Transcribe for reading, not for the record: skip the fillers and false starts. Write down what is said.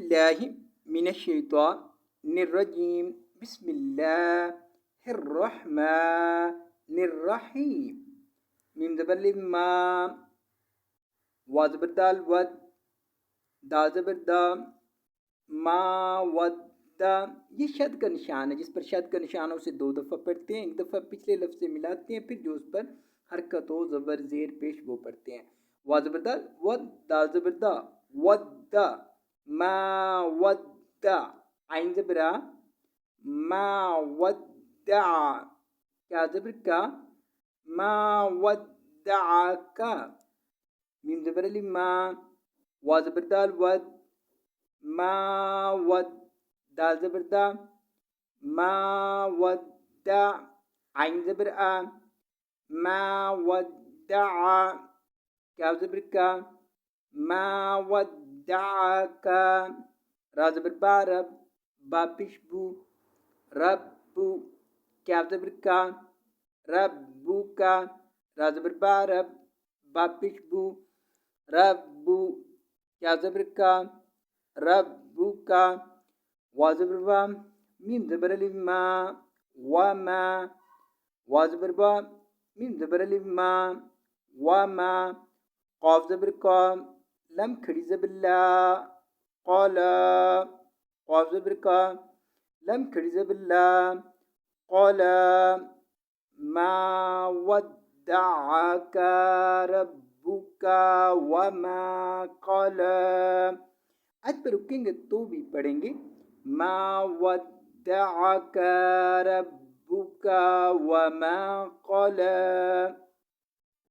बिल्लाहि मिनश्शैतानिर्रजीम बिस्मिल्लाहिर्रहमानिर्रहीम। मीम ज़बर लिम मा, वा ज़बर दाल वद, दा ज़बर दा, मा वद्दा। ये शद का निशान है, जिस पर शद का निशान है उसे दो दफ़ा पढ़ते हैं, एक दफ़ा पिछले लफ्ज़ से मिलाते हैं, फिर जो उस पर हरकत हो ज़बर ज़ेर पेश वो पढ़ते हैं। वा ज़बर दा वद, दा ज़बर दा, वद्दा, मा वद्दा। आइन ज़बर आ, मा वद्दा। क्या ज़बर का, मा वद्दा का। मीम ज़बर अलिफ मा, वा ज़बर दाल वद, मा वद, दाल ज़बर दा, मा वद्दा। आइन ज़बर आ, मा वद्दा। क्या ज़बर का, मा वद्दा का। रा ज़बर बा रब, बा पिशबू, रब्बू। क्या ज़बर का, रब्बू का। रा ज़बर बा रब, बा पिशबू, रब्बू। क्या ज़बर का, रब्बू का। वा ज़बर वा, मीम ज़बर अलिफ मा, वा मा। वा ज़बर वा, मीम ज़बर अलिफ मा, वा मा। क़ाफ ज़बर का, लम खड़ी ज़बर ला, क़ाला। क़ाफ ज़बर का, लम खड़ी ज़बर ला, क़ाला। मा वद्दअका रब्बुका वमा क़ला। आज पर रुकेंगे तो भी पढ़ेंगे। मा वद्दअका रब्बुका वमा क़ला।